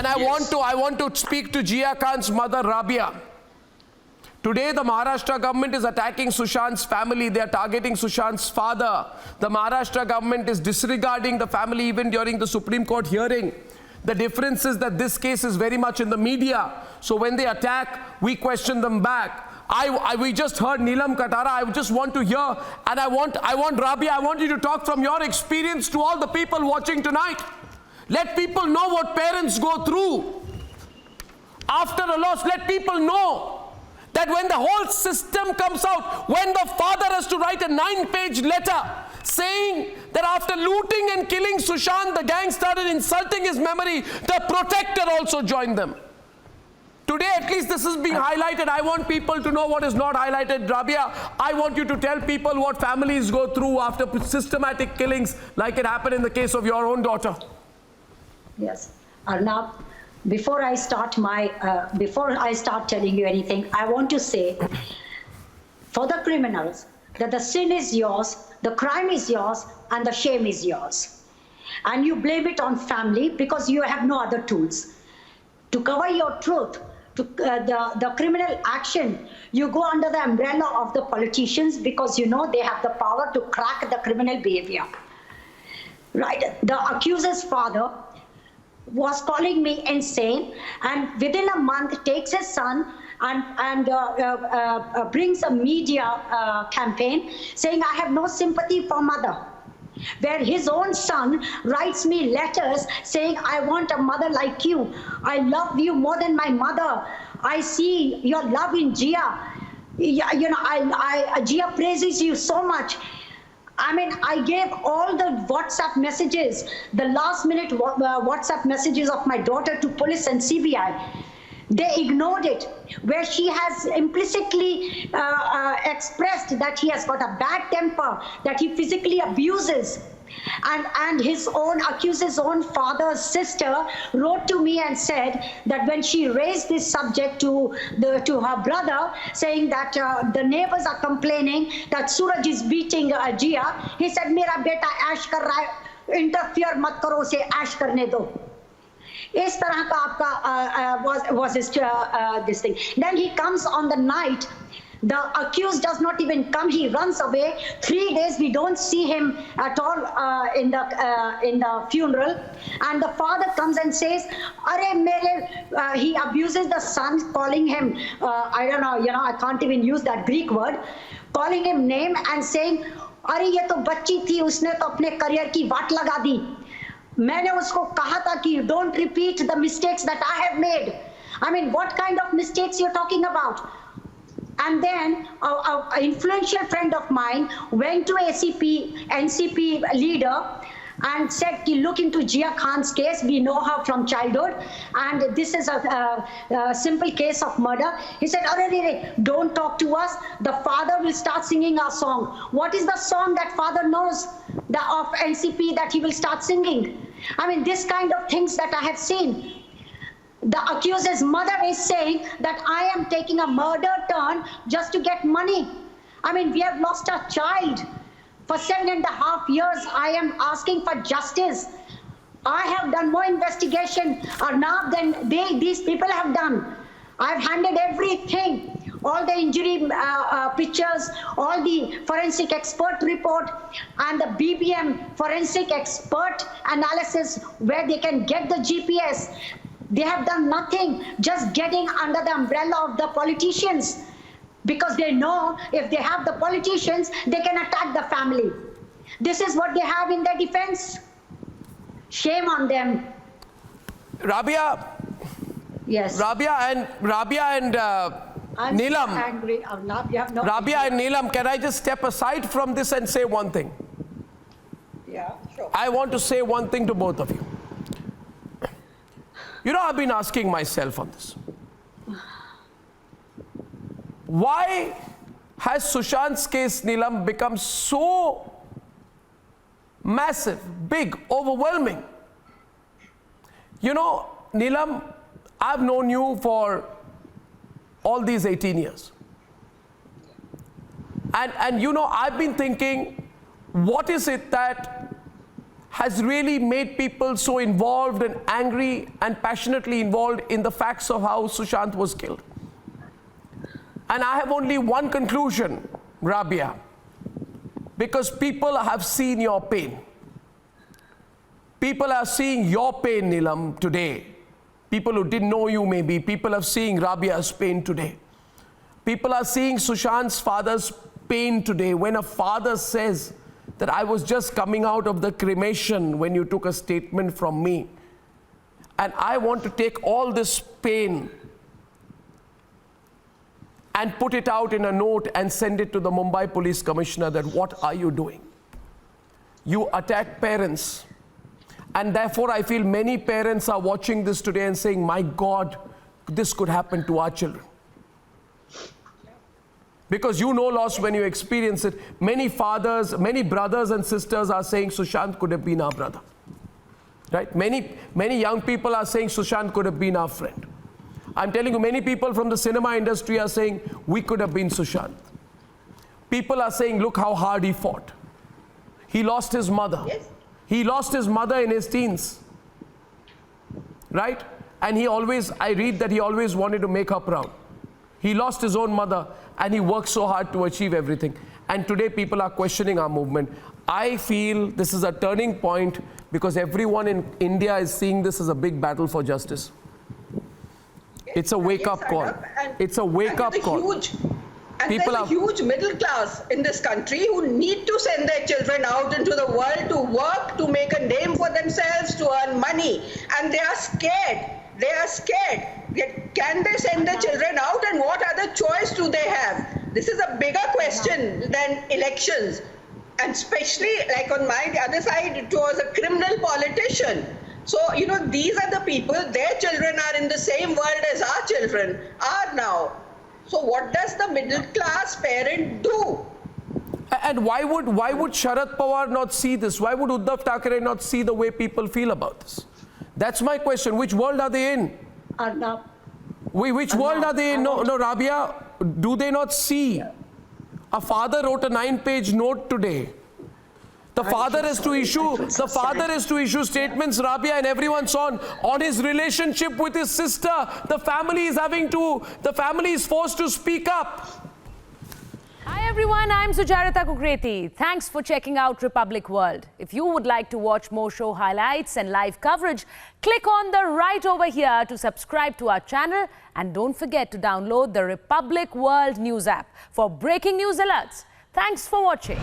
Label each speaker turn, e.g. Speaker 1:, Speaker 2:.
Speaker 1: And I want to speak to Jia Khan's mother, Rabia. Today, the Maharashtra government is attacking Sushant's family. They are targeting Sushant's father. The Maharashtra government is disregarding the family even during the Supreme Court hearing. The difference is that this case is very much in the media. So when they attack, we question them back. We just heard Neelam Katara. I just want to hear, and I want Rabia, I want you to talk from your experience to all the people watching tonight. Let people know what parents go through after a loss. Let people know that when the whole system comes out, when the father has to write a 9-page letter saying that after looting and killing Sushant, the gang started insulting his memory, the protector also joined them. Today, at least this is being highlighted. I want people to know what is not highlighted. Rabia, I want you to tell people what families go through after systematic killings like it happened in the case of your own daughter.
Speaker 2: Yes. Arnab, before I start telling you anything, I want to say for the criminals that the sin is yours, the crime is yours, and the shame is yours. And you blame it on family because you have no other tools. To cover your truth, to the criminal action, you go under the umbrella of the politicians because you know they have the power to crack the criminal behavior. Right? The accuser's father was calling me insane, and within a month takes his son and brings a media campaign saying, I have no sympathy for mother. Where his own son writes me letters saying, I want a mother like you. I love you more than my mother. I see your love in Jia. You know, Jia praises you so much. I mean, I gave all the WhatsApp messages, the last minute WhatsApp messages of my daughter to police and CBI. They ignored it, where she has implicitly expressed that he has got a bad temper, that he physically abuses. And his own, accuser's own father's sister wrote to me and said that when she raised this subject to her brother, saying that the neighbors are complaining that Suraj is beating Jia, he said, "Mera beta ash kar raha hai, interfere mat karo, usse ash karne do." इस तरह का आपका was this thing. Then he comes on the night. The accused does not even come. He runs away. 3 days we don't see him at all in the funeral. And the father comes and says, "Arey mere," he abuses the son, calling him I don't know. You know, I can't even use that Greek word, calling him name and saying, "अरे ये तो बच्ची थी, उसने तो अपने career की वाट लगा दी. मैंने उसको कहा था कि don't repeat the mistakes that I have made." I mean, what kind of mistakes you're talking about? And then an influential friend of mine went to NCP leader and said, look into Jia Khan's case. We know her from childhood, and this is a simple case of murder. He said, don't talk to us. The father will start singing our song. What is the song that father knows of NCP that he will start singing? I mean, this kind of things that I have seen. The accuser's mother is saying that I am taking a murder turn just to get money. I mean, we have lost a child. For 7.5 years, I am asking for justice. I have done more investigation Arnab than these people have done. I've handed everything, all the injury pictures, all the forensic expert report, and the BBM forensic expert analysis where they can get the GPS. They have done nothing, just getting under the umbrella of the politicians, because they know if they have the politicians, they can attack the family. This is what they have in their defense. Shame on them.
Speaker 1: Rabia.
Speaker 2: Yes.
Speaker 1: Rabia and
Speaker 2: I'm
Speaker 1: Neelam.
Speaker 2: So angry. You have no
Speaker 1: Rabia
Speaker 2: idea.
Speaker 1: and Neelam, can I just step aside from this and say one thing?
Speaker 2: Yeah, sure.
Speaker 1: I want to say one thing to both of you. You know, I've been asking myself on this. Why has Sushant's case, Neelam, become so massive, big, overwhelming? You know, Neelam, I've known you for all these 18 years. And you know, I've been thinking, what is it that has really made people so involved and angry and passionately involved in the facts of how Sushant was killed. And I have only one conclusion, Rabia, because people have seen your pain. People are seeing your pain, Neelam, today. People who didn't know you maybe, people are seeing Rabia's pain today. People are seeing Sushant's father's pain today when a father says that I was just coming out of the cremation when you took a statement from me. And I want to take all this pain and put it out in a note and send it to the Mumbai Police Commissioner that what are you doing? You attack parents. And therefore I feel many parents are watching this today and saying, my God, this could happen to our children. Because you know loss when you experience it. Many fathers, many brothers and sisters are saying Sushant could have been our brother. Right? Many young people are saying Sushant could have been our friend. I'm telling you, many people from the cinema industry are saying we could have been Sushant. People are saying, look how hard he fought. He lost his mother.
Speaker 3: Yes.
Speaker 1: He lost his mother in his teens. Right? And I read that he always wanted to make her proud. He lost his own mother and he worked so hard to achieve everything. And today people are questioning our movement. I feel this is a turning point because everyone in India is seeing this as a big battle for justice. It's a wake-up call. It's a wake-up call.
Speaker 3: There's a huge middle class in this country who need to send their children out into the world to work, to make a name for themselves, to earn money. And they are scared. They are scared. Can they send their children out, and what other choice do they have? This is a bigger question than elections. And especially, like on my other side, it was a criminal politician. So, you know, these are the people, their children are in the same world as our children are now. So what does the middle class parent do?
Speaker 1: And why would Sharad Pawar not see this? Why would Uddhav Thackeray not see the way people feel about this? That's my question. Which world are they in?
Speaker 2: Arnab.
Speaker 1: Which world are they in? No, Rabia, do they not see? A father wrote a 9-page note today. The father is to issue statements, Rabia, and everyone's on his relationship with his sister. The family is forced to speak up.
Speaker 4: Hi everyone, I'm Sucharita Kukreti. Thanks for checking out Republic World. If you would like to watch more show highlights and live coverage, click on the right over here to subscribe to our channel, and don't forget to download the Republic World News app for breaking news alerts. Thanks for watching.